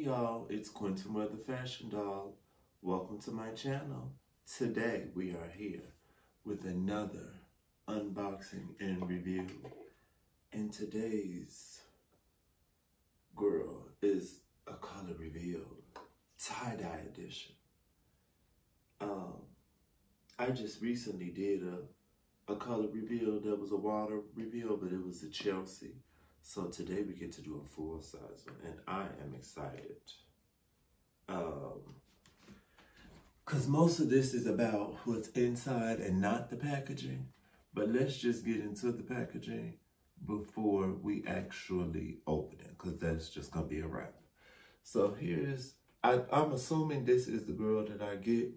y'all, it's Quentin the Fashion Doll. Welcome to my channel. Today we are here with another unboxing and review. And today's girl is a color reveal, tie-dye edition. I just recently did a color reveal that was a water reveal, but it was a Chelsea. So today we get to do a full size one, and I am excited. Cause most of this is about what's inside and not the packaging. But let's just get into the packaging before we actually open it, cause that's just gonna be a wrap. So here's, I'm assuming this is the girl that I get,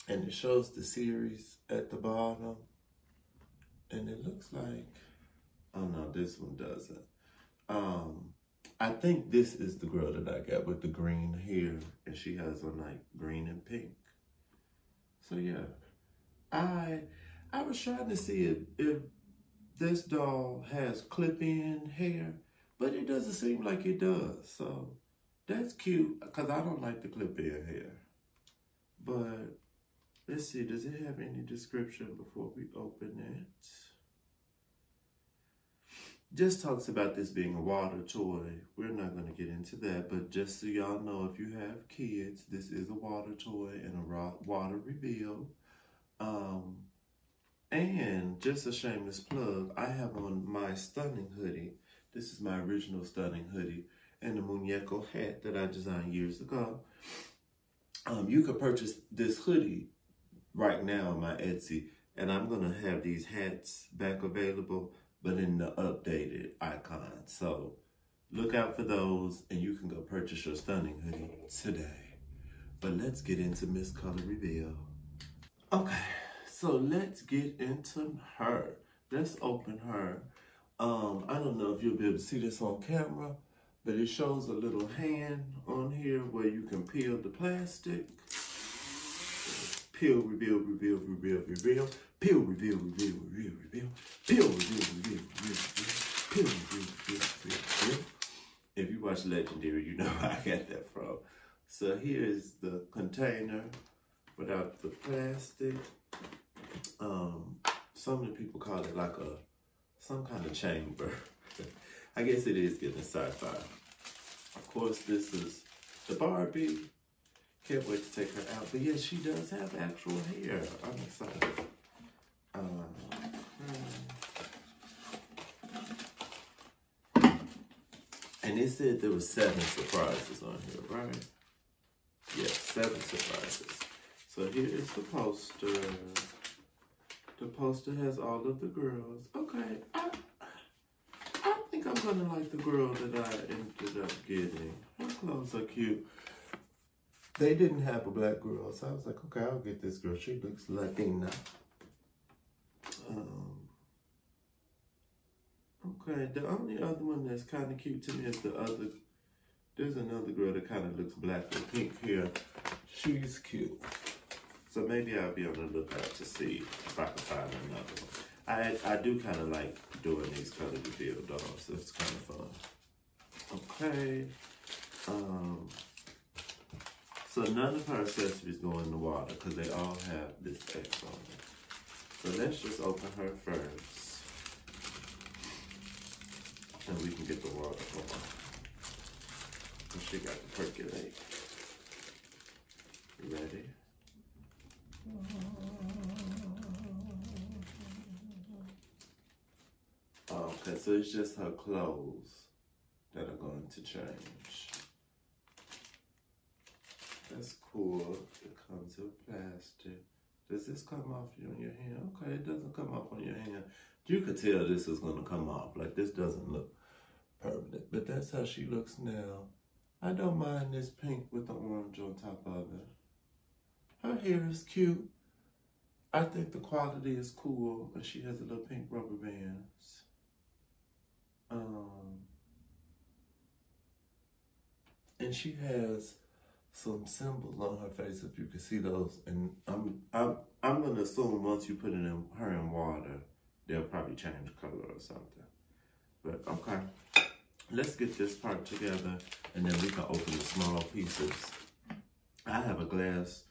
and it shows the series at the bottom. And it looks like, oh no, this one doesn't. I think this is the girl that I got with the green hair, and she has on like green and pink. So yeah, I was trying to see if this doll has clip-in hair, but it doesn't seem like it does. So that's cute, because I don't like the clip-in hair. But let's see, does it have any description before we open it? Just talks about this being a water toy. We're not going to get into that, but just so y'all know, if you have kids, this is a water toy and a water reveal. And just a shameless plug, I have on my stunning hoodie. This is my original stunning hoodie and the muñeco hat that I designed years ago. You could purchase this hoodie right now on my Etsy, and I'm going to have these hats back available, but in the updated icon. So look out for those, and you can go purchase your stunning hoodie today. But let's get into Miss Color Reveal. Okay, so let's get into her. Let's open her. I don't know if you'll be able to see this on camera, but it shows a little hand on here where you can peel the plastic. Peel, reveal, reveal, reveal, reveal. Peel, reveal, reveal, reveal, reveal. Peel, reveal, reveal, reveal, reveal. Peel, reveal, reveal, reveal, reveal. If you watch Legendary, you know where I got that from. So here's the container without the plastic. Some of the people call it like some kind of chamber. I guess it is getting sci-fi. Of course, this is the Barbie. Can't wait to take her out. But yes, she does have actual hair. I'm excited. And it said there were 7 surprises on here, right? Yes, 7 surprises. So here is the poster. The poster has all of the girls. Okay, I think I'm gonna like the girl that I ended up getting. Her clothes are cute. They didn't have a black girl, so I was like, okay, I'll get this girl. She looks Latina. Okay, the only other one that's kind of cute to me is there's another girl that kind of looks black with pink hair. She's cute. So maybe I'll be on the lookout to see if I can find another one. I do kind of like doing these color reveal dolls, so it's kind of fun. Okay. So none of her accessories go in the water because they all have this X on it. So let's just open her first. And we can get the water going. And she got to percolate. You ready? Okay, so it's just her clothes that are going to change. That's cool. It comes with plastic. Does this come off on your hand? Okay, it doesn't come off on your hand. You could tell this is going to come off. Like, this doesn't look permanent. But that's how she looks now. I don't mind this pink with the orange on top of it. Her hair is cute. I think the quality is cool. And she has a little pink rubber bands. And she has some symbols on her face, if you can see those. And I'm gonna assume once you put her in water, they'll probably change color or something. But okay. let's get this part together, and then we can open the small pieces. I have a glass,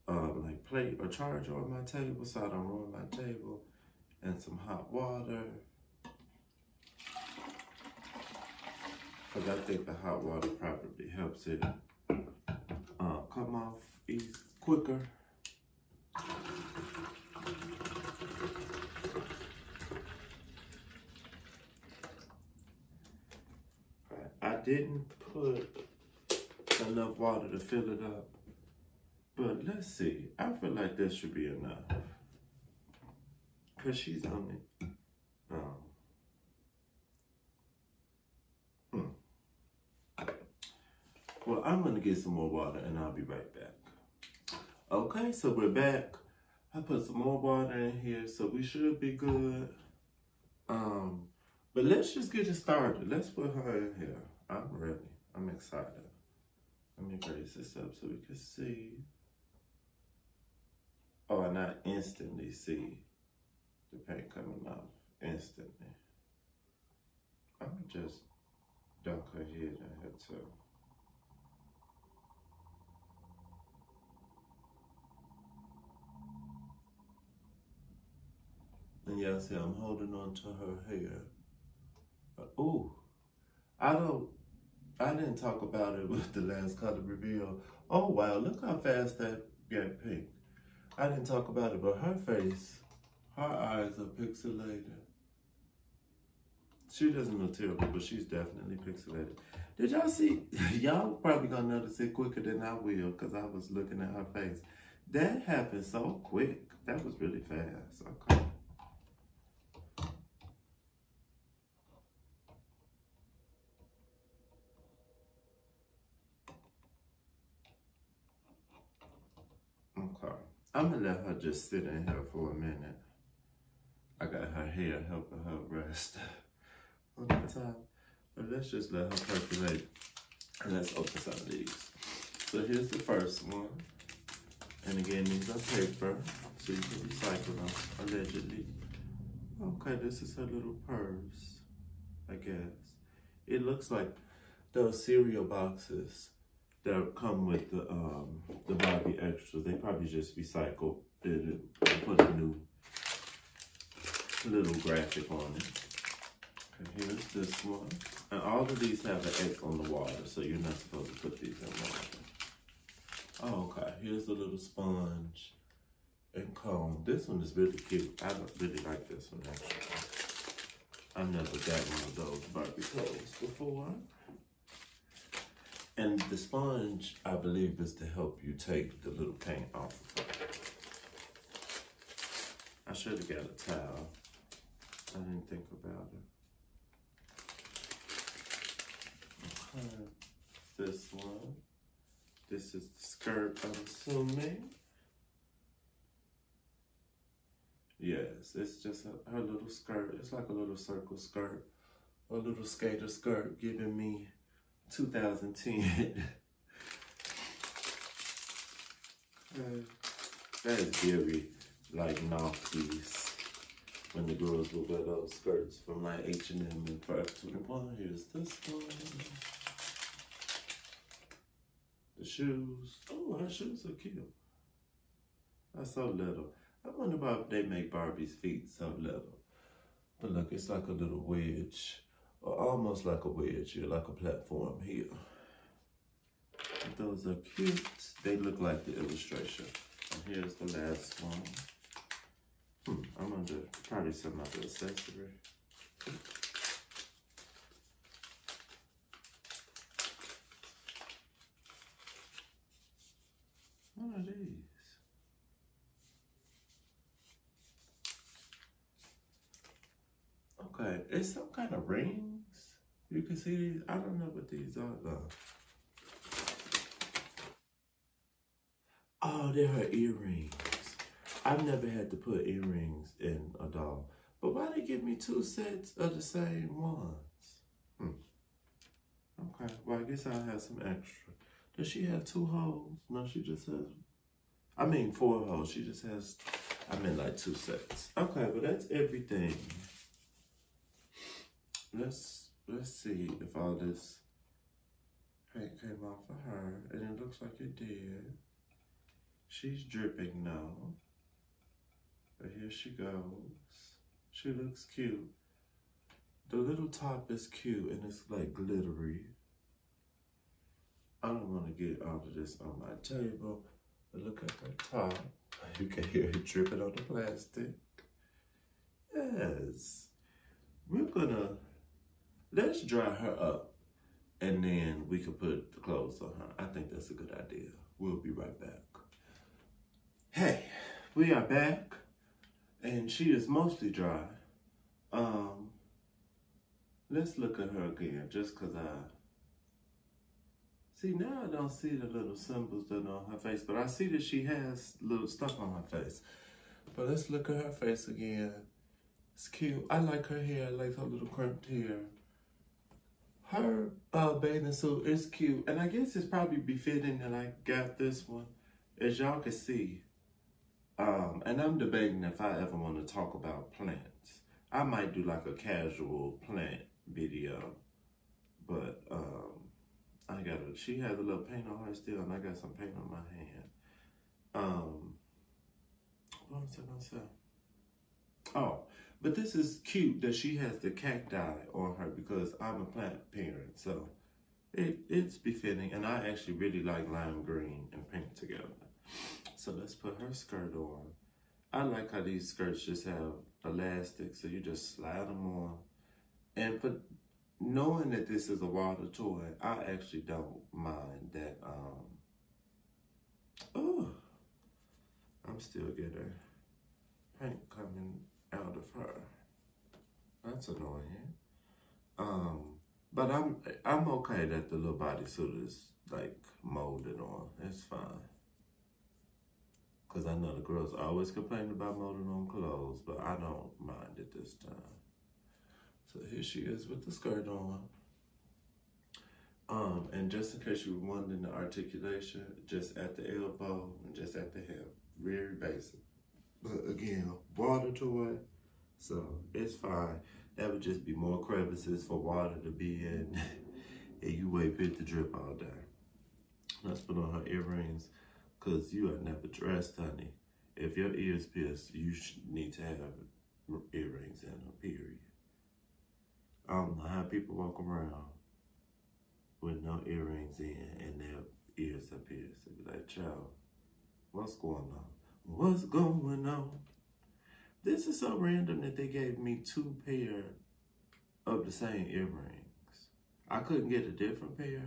like plate or charger on my table, so I don't ruin my table, and some hot water. Because I think the hot water probably helps it come off quicker. I didn't put enough water to fill it up, but let's see. I feel like this should be enough. Because she's on it. Well, I'm going to get some more water and I'll be right back. Okay, so we're back. I put some more water in here, so we should be good. But let's just get it started. Let's put her in here. I'm ready. I'm excited. Let me raise this up so we can see. Oh, and I instantly see the paint coming off. Instantly. I'm gonna just dunk her head in here too. And y'all see I'm holding on to her hair. Ooh, I didn't talk about it with the last color reveal. Oh wow, look how fast that got pink. I didn't talk about it, but her face, her eyes are pixelated. She doesn't look terrible, but she's definitely pixelated. Did y'all see? Y'all probably gonna notice it quicker than I will, because I was looking at her face. That happened so quick. That was really fast. Okay. Okay. I'm gonna let her just sit in here for a minute. I got her hair helping her rest on the top. But let's just let her percolate. And let's open some of these. So here's the first one. And again, these are paper, so you can recycle them, allegedly. Okay, this is her little purse, I guess. It looks like those cereal boxes that come with the Barbie extras. They probably just recycled it and put a new little graphic on it. Okay, here's this one. And all of these have an X on the water, so you're not supposed to put these in water. Oh, okay, here's a little sponge and comb. This one is really cute. I don't really like this one, actually. I've never got one of those Barbie clothes before. And the sponge, I believe, is to help you take the little paint off of her. I should have got a towel. I didn't think about it. Okay, this one. This is the skirt, I'm assuming. Yes, it's just her little skirt. It's like a little circle skirt, or a little skater skirt, giving me 2010. That is very like noughties when the girls would wear those skirts from like H&M and Forever 21. Here's this one. The shoes. Oh, her shoes are cute. That's so little. I wonder if they make Barbie's feet so little. But look, it's like a little wedge. Or almost like a wedge here, like a platform here. Those are cute. They look like the illustration. And here's the last one. I'm gonna do probably some other accessory. What are these? Okay, it's some kind of rings. You can see these. I don't know what these are though. Oh, they're her earrings. I've never had to put earrings in a doll. But why they give me 2 sets of the same ones? Okay, well I guess I'll have some extra. Does she have 2 holes? No, she just has, 4 holes. She just has, like 2 sets. Okay, well that's everything. Let's let's see if all this paint came off of her, and it looks like it did. She's dripping now, but here she goes. She looks cute. The little top is cute, and it's like glittery. I don't want to get all of this on my table, but look at her top. You can hear it dripping on the plastic. Yes. Let's dry her up, and then we can put the clothes on her. I think that's a good idea. We'll be right back. Hey, we are back, and she is mostly dry. Let's look at her again, just because see, now I don't see the little symbols that are on her face, but I see that she has little stuff on her face. But let's look at her face again. It's cute. I like her hair. I like her little crimped hair. Her bathing suit is cute, and I guess it's probably befitting that I got this one, as y'all can see. And I'm debating if I ever want to talk about plants. I might do like a casual plant video, but she has a little paint on her still, and I got some paint on my hand. What was I gonna say? Oh, but this is cute that she has the cacti on her because I'm a plant parent, so it's befitting, and I actually really like lime green and pink together. So let's put her skirt on. I like how these skirts just have elastic, so you just slide them on. And for knowing that this is a water toy, I actually don't mind that. Oh, I'm still getting paint coming out of her. That's annoying. But I'm okay that the little bodysuit is like molded on. It's fine. Because I know the girls always complain about molding on clothes, but I don't mind it this time. So here she is with the skirt on. And just in case you were wondering the articulation, just at the elbow and just at the hip. Very basic. But again, water toy, so it's fine. That would just be more crevices for water to be in, and you wait for it to drip all day. Let's put on her earrings, because you are never dressed, honey. If your ears pierced, you need to have earrings in them, period. I don't know how people walk around with no earrings in and their ears are pierced. They be like, child, what's going on? What's going on? This is so random that they gave me 2 pair of the same earrings. I couldn't get a different pair.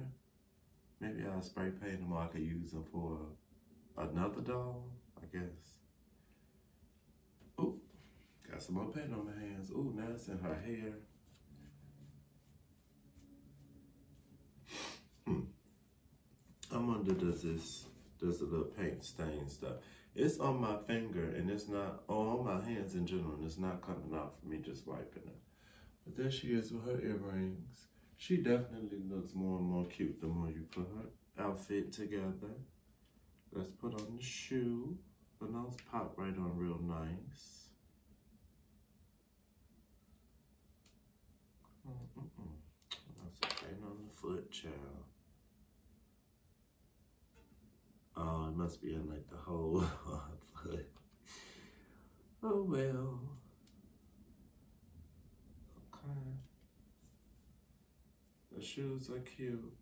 Maybe I'll spray paint them, or I could use them for another doll, I guess. Ooh, got some more paint on my hands. Ooh, now it's in her hair. I'm under does a little paint stain stuff. It's on my finger, and it's not on my hands in general, and it's not coming out for me just wiping it. But there she is with her earrings. She definitely looks more and more cute the more you put her outfit together. Let's put on the shoe. The nose pop right on real nice. That's paint on the foot, child. Oh, it must be in like the whole foot. Oh well. Okay. The shoes are cute.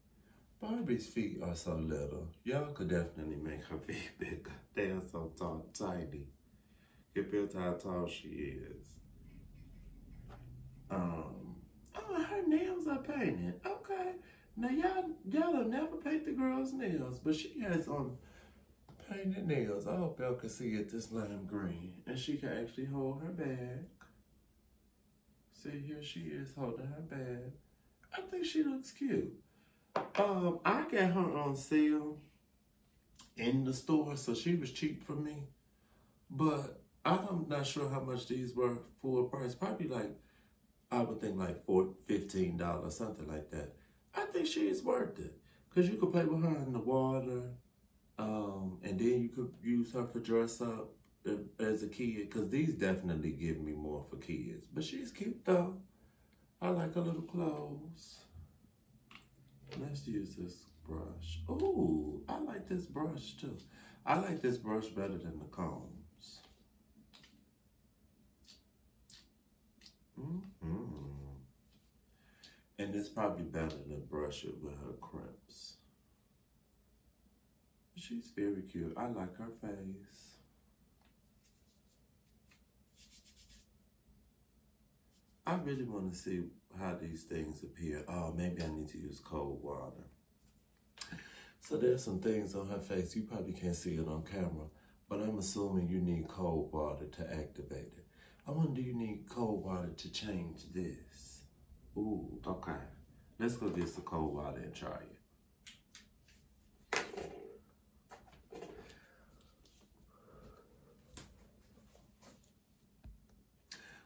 Barbie's feet are so little. Y'all could definitely make her feet bigger. They are so tall, tiny, compared to how tall she is. Oh, her nails are painted. Okay. Now y'all don't never paint the girl's nails, but she has on painted nails. I hope y'all can see it, this lime green. And she can actually hold her bag. See, here she is holding her bag. I think she looks cute. I got her on sale in the store, so she was cheap for me. But I'm not sure how much these were full price. Probably like, I would think like $15, something like that. I think she is worth it, because you could play with her in the water, and then you could use her for dress up as a kid, because these definitely give me more for kids. But she's cute though. I like her little clothes. Let's use this brush. Ooh, I like this brush too. I like this brush better than the combs. And it's probably better to brush it with her crimps. She's very cute. I like her face. I really want to see how these things appear. Oh, maybe I need to use cold water. So there's some things on her face. You probably can't see it on camera, but I'm assuming you need cold water to activate it. I wonder, do you need cold water to change this? Ooh, okay. Let's go get some cold water and try it.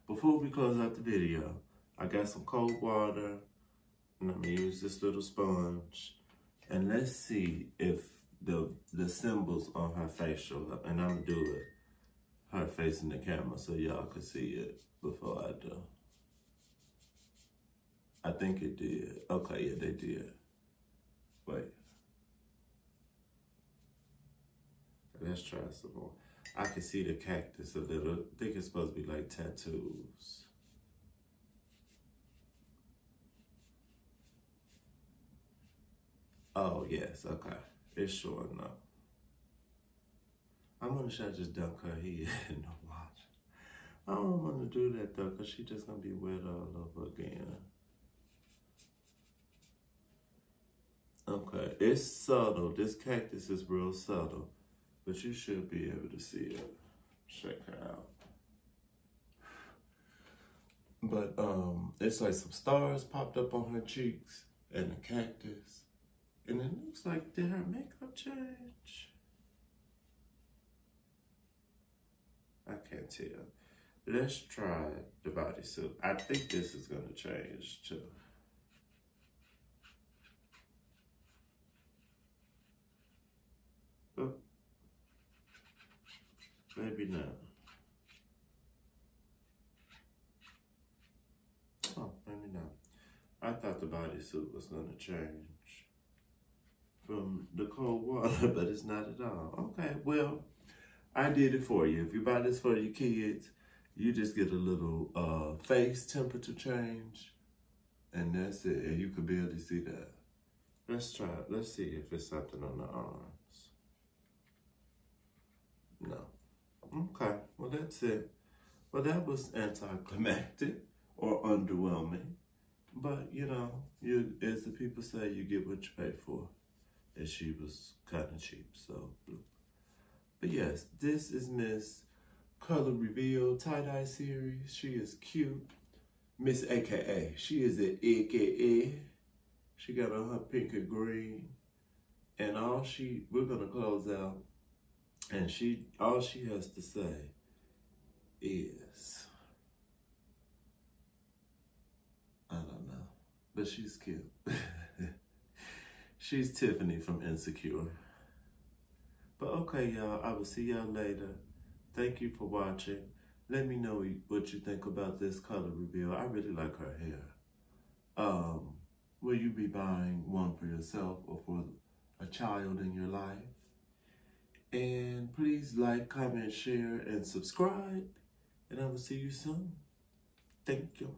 Before we close out the video, I got some cold water, and I'm gonna use this little sponge, and let's see if the symbols on her face show up. And I'm gonna do it, her facing the camera, so y'all can see it before I do. I think it did. Okay, yeah, they did. Wait. Let's try some more. I can see the cactus a little. I think it's supposed to be like tattoos. Oh, yes, okay. It's showing up. I'm gonna try to just dunk her head in the water. I don't want to do that though, because she's just gonna be wet all over again. Okay, it's subtle. This cactus is real subtle, but you should be able to see it. Check her out. But it's like some stars popped up on her cheeks and the cactus. And it looks like, did her makeup change? I can't tell. Let's try the bodysuit. I think this is gonna change too. Oh, maybe not. Oh, maybe not. I thought the bodysuit was gonna change from the cold water, but it's not at all. Okay, well, I did it for you. If you buy this for your kids, you just get a little face temperature change, and that's it. And you can barely see that. Let's try it. Let's see if it's something on the arms. No. Okay, well, that's it. Well, that was anticlimactic or underwhelming. But, you know, as the people say, you get what you pay for. And she was kind of cheap, so. But yes, this is Miss Color Reveal tie-dye series. She is cute. Miss AKA. She is an AKA. She got on her pink and green. And we're gonna close out. And all she has to say is, I don't know, but she's cute. She's Tiffany from Insecure. But okay, y'all, I will see y'all later. Thank you for watching. Let me know what you think about this color reveal. I really like her hair. Will you be buying one for yourself or for a child in your life? And please like, comment, share, and subscribe. And I will see you soon. Thank you.